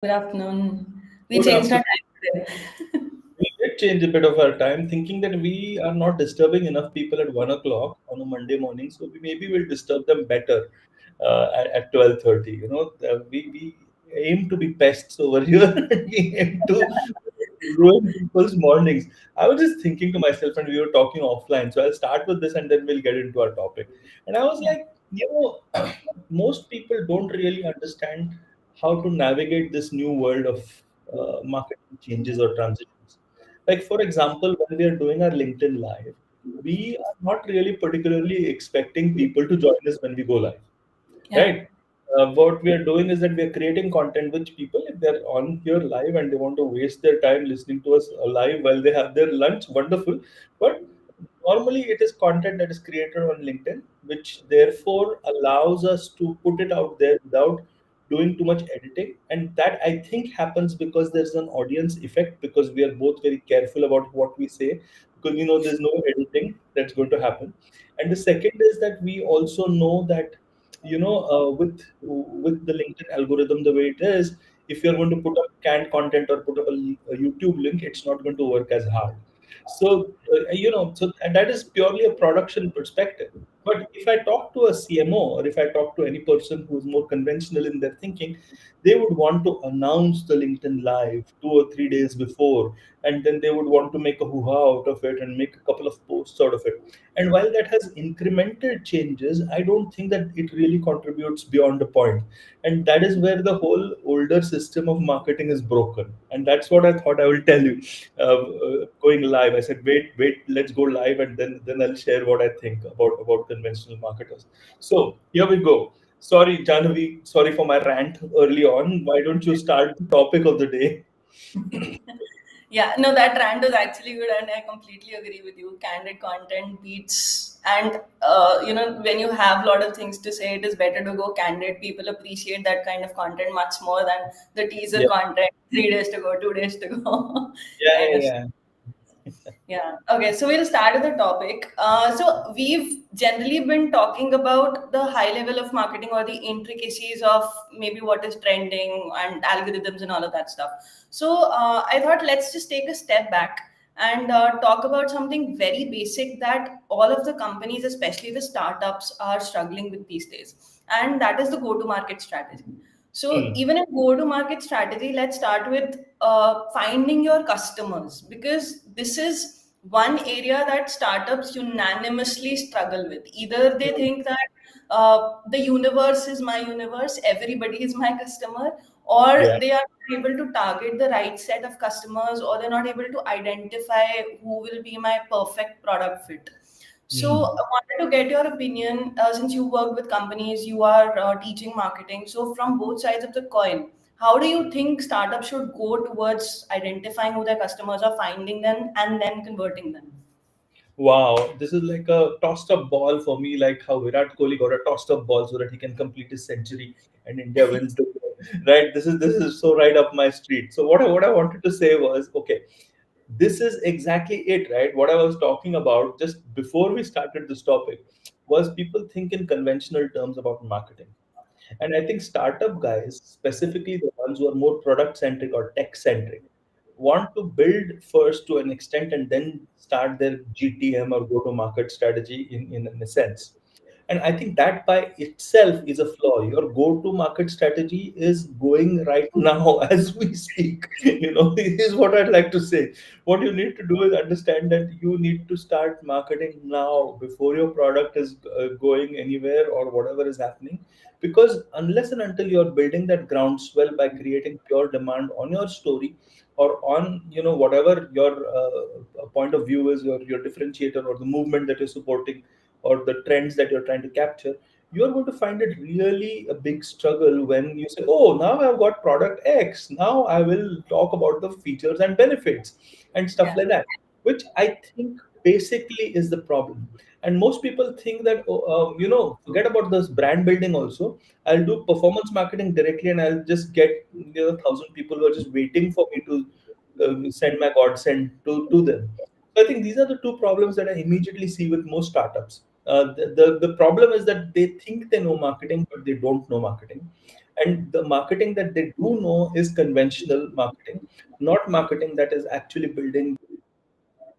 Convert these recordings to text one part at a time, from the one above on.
Good afternoon. We Good changed our afternoon. time today. We did change a bit of our time, thinking that we are not disturbing enough people at 1 o'clock on a Monday morning, so we maybe will disturb them better at 12:30. We aim to be pests over here. And we aim to ruin people's mornings. I was just thinking to myself, and we were talking offline. So I'll start with this, and then we'll get into our topic. And I was Yeah, like, most people don't really understand how to navigate this new world of marketing changes or transitions. Like, for example, when we are doing our LinkedIn live, we are not really particularly expecting people to join us when we go live, yeah, right? What we are doing is that we are creating content which people, if they're on here live and they want to waste their time listening to us live while they have their lunch, wonderful. But normally it is content that is created on LinkedIn, which therefore allows us to put it out there without doing too much editing. And that, I think, happens because there's an audience effect, because we are both very careful about what we say, because we know there's no editing that's going to happen. And the second is that we also know that, with the LinkedIn algorithm the way it is, if you're going to put up canned content or put up a YouTube link, it's not going to work as hard. So, and that is purely a production perspective. But if I talk to a CMO, or if I talk to any person who is more conventional in their thinking, they would want to announce the LinkedIn live 2 or 3 days before, and then they would want to make a hoo-ha out of it and make a couple of posts out of it. And while that has incremental changes, I don't think that it really contributes beyond a point. And that is where the whole older system of marketing is broken. And that's what I thought I will tell you. Going live, I said, wait, let's go live, and then I'll share what I think about conventional marketers. So here we go. Sorry, Jahnavi, sorry for my rant early on. Why don't you start the topic of the day? yeah. No, that rant was actually good, and I completely agree with you. Candid content beats, and when you have a lot of things to say, it is better to go candid. People appreciate that kind of content much more than the teaser Yeah, content. 3 days to go, 2 days to go, yeah, kind of. yeah, Yeah. Okay. So we'll start with the topic. So we've generally been talking about the high level of marketing or the intricacies of maybe what is trending and algorithms and all of that stuff. So I thought let's just take a step back and talk about something very basic that all of the companies, especially the startups, are struggling with these days, and that is the go-to-market strategy. So yeah. even in go-to-market strategy, let's start with finding your customers, because this is one area that startups unanimously struggle with. Either they Hmm. think that the universe is my universe, everybody is my customer, or Yeah. they are not able to target the right set of customers, or they're not able to identify who will be my perfect product fit. So Hmm. I wanted to get your opinion, since you work with companies, you are teaching marketing. So from both sides of the coin, how do you think startups should go towards identifying who their customers are, finding them, and then converting them? Wow, this is like a tossed up ball for me, like how Virat Kohli got a tossed up ball so that he can complete his century and India wins the game. Right? This is so right up my street. So what I wanted to say was, okay, this is exactly it, right? What I was talking about just before we started this topic was people think in conventional terms about marketing. And I think startup guys, specifically the ones who are more product centric or tech centric, want to build first to an extent and then start their GTM or go to market strategy in a sense. And I think that by itself is a flaw. Your go to market strategy is going right now as we speak. This is what I'd like to say. What you need to do is understand that you need to start marketing now before your product is going anywhere or whatever is happening. Because unless and until you're building that groundswell by creating pure demand on your story, or on whatever your point of view is, your differentiator, or the movement that you're supporting, or the trends that you're trying to capture, you're going to find it really a big struggle when you say, oh, now I've got product X, now I will talk about the features and benefits and stuff Yeah, like that, which I think basically is the problem. And most people think that, oh, forget about this brand building also. I'll do performance marketing directly, and I'll just get 1,000 people who are just waiting for me to send my godsend to them. So I think these are the two problems that I immediately see with most startups. The problem is that they think they know marketing, but they don't know marketing. And the marketing that they do know is conventional marketing, not marketing that is actually building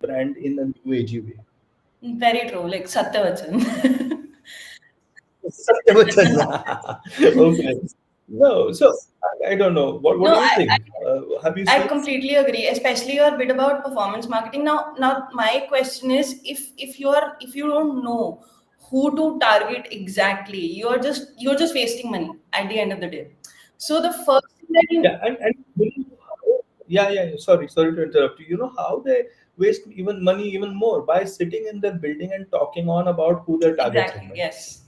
brand in a new agey way. Very true, like Satyavachan. Satyavachan. Okay. No, so I don't know. What No, do you think? Have you I seen? completely agree, especially your bit about performance marketing. Now my question is, if you don't know who to target exactly, you're just wasting money at the end of the day. So the first thing that you Yeah, and you know how, yeah, yeah, yeah. Sorry to interrupt you. You know how they waste even money even more by sitting in their building and talking on about who their target exactly, segment. yes,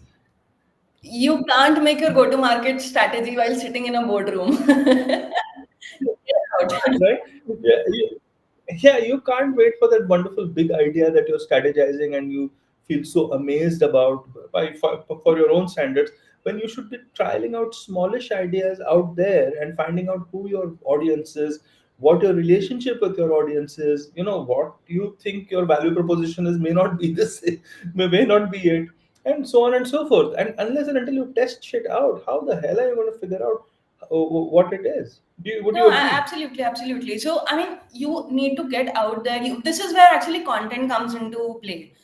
you can't make your go-to-market strategy while sitting in a boardroom. Get out. Right? Yeah, yeah, you can't wait for that wonderful big idea that you're strategizing and you feel so amazed about for your own standards, when you should be trialing out smallish ideas out there and finding out who your audience is, what your relationship with your audience is, what you think your value proposition is may not be the same, may not be it, and so on and so forth. And unless and until you test shit out, how the hell are you going to figure out what it is? Would No, you agree? absolutely, absolutely. So, I mean, you need to get out there. This is where actually content comes into play.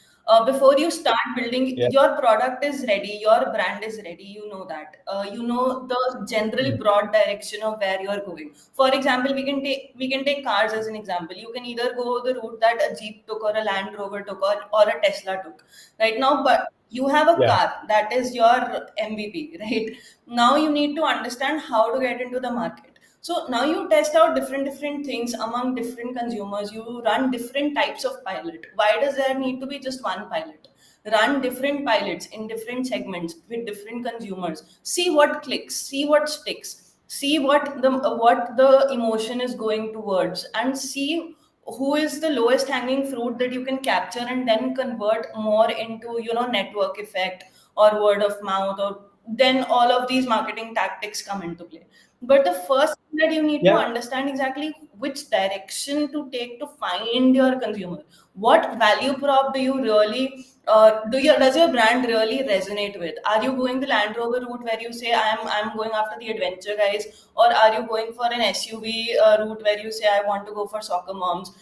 Before you start building, Yeah. your product is ready, your brand is ready. You know that. You know the general Mm. broad direction of where you are going. For example, we can take cars as an example. You can either go the route that a Jeep took, or a Land Rover took, or a Tesla took. Right now, but you have a Yeah. car that is your MVP. Right now, you need to understand how to get into the market. So now you test out different things among different consumers. You run different types of pilot. Why does there need to be just one pilot? Run different pilots in different segments with different consumers. See what clicks. See what sticks. See what the emotion is going towards, and see who is the lowest hanging fruit that you can capture, and then convert more into network effect or word of mouth, or then all of these marketing tactics come into play. But the first thing that you need to Yeah. understand exactly which direction to take to find your consumer. What value prop do you really does your brand really resonate with? Are you going the Land Rover route where you say I'm going after the adventure guys, or are you going for an SUV route where you say I want to go for soccer moms?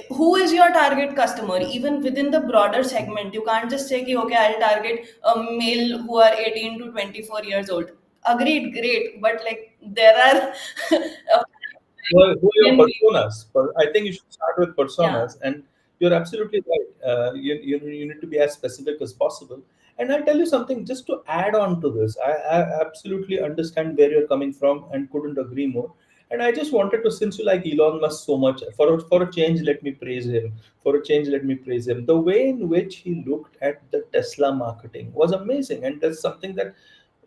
Who is your target customer? Even within the broader segment, you can't just say, okay, I'll target a male who are 18 to 24 years old. Agreed, great, but like there are Who are your million people. personas? I think you should start with Yeah, personas, and you're absolutely right. You need to be as specific as possible. And I'll tell you something, just to add on to this, I absolutely understand where you're coming from and couldn't agree more. And I just wanted to, since you like Elon Musk so much, for a change, let me praise him. For a change, let me praise him. The way in which he looked at the Tesla marketing was amazing, and that's something that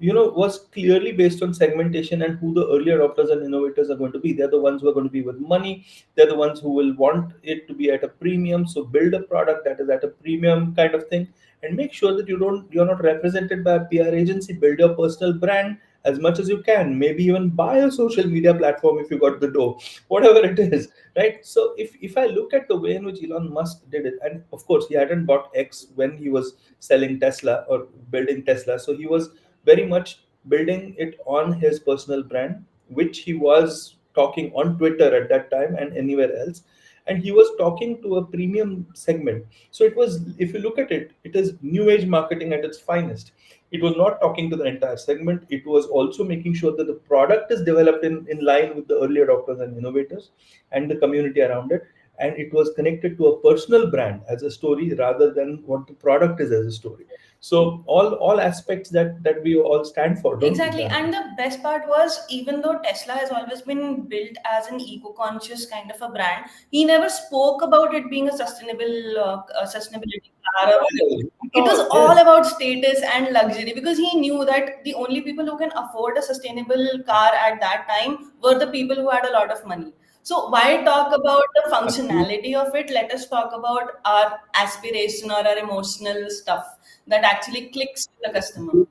was clearly based on segmentation and who the early adopters and innovators are going to be. They're the ones who are going to be with money. They're the ones who will want it to be at a premium. So build a product that is at a premium kind of thing, and make sure that you're not represented by a PR agency. Build your personal brand as much as you can. Maybe even buy a social media platform if you got the dough, whatever it is, right? So if I look at the way in which Elon Musk did it, and of course he hadn't bought X when he was selling Tesla or building Tesla, so he was very much building it on his personal brand, which he was talking on Twitter at that time and anywhere else. And he was talking to a premium segment. So it was, if you look at it, it is new age marketing at its finest. It was not talking to the entire segment. It was also making sure that the product is developed in line with the early adopters and innovators and the community around it. And it was connected to a personal brand as a story rather than what the product is as a story. So all aspects that we all stand for, don't we, exactly. Janvi? And the best part was, even though Tesla has always been built as an eco-conscious kind of a brand, he never spoke about it being a sustainability car or whatever. It was Oh, all yes. about status and luxury, because he knew that the only people who can afford a sustainable car at that time were the people who had a lot of money. So why talk about the Absolutely. functionality of it? Let us talk about our aspiration or our emotional stuff that actually clicks to the customer.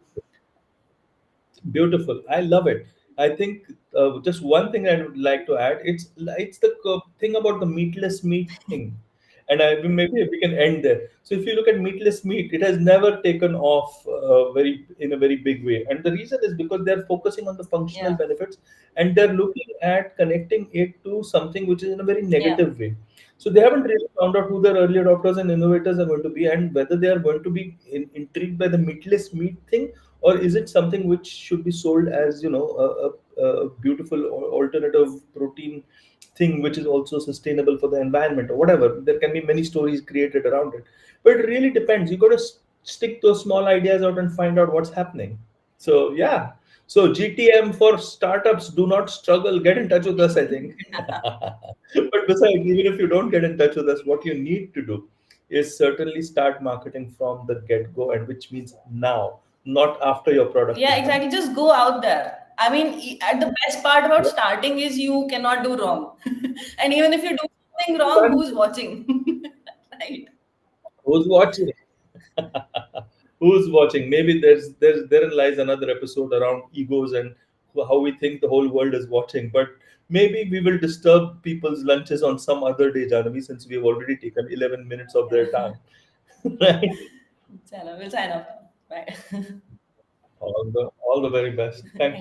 Beautiful. I love it. I think just one thing I would like to add. It's the thing about the meatless meat thing, And maybe we can end there. So if you look at meatless meat, it has never taken off very in a very big way, and the reason is because they're focusing on the functional Yeah. benefits, and they're looking at connecting it to something which is in a very Yeah. negative way. So they haven't really found out who their early adopters and innovators are going to be, and whether they are going to be intrigued by the meatless meat thing, or is it something which should be sold as a beautiful alternative protein thing which is also sustainable for the environment or whatever. There can be many stories created around it, but it really depends. You got to stick those small ideas out and find out what's happening. So yeah, so GTM for startups, do not struggle, get in touch with us, I think. But besides, even if you don't get in touch with us, what you need to do is certainly start marketing from the get go, and which means now, not after your product Yeah, is done. exactly. Just go out there. I mean, the best part about Yeah. starting is you cannot do wrong. And even if you do something wrong, Done. who's watching? Right. Who's watching? Who's watching? Maybe therein lies another episode around egos and how we think the whole world is watching. But maybe we will disturb people's lunches on some other day, Janavi, since we have already taken 11 minutes of their Yeah. time. Right? Chalo, we'll sign off now. Bye. All the very best. Thank you.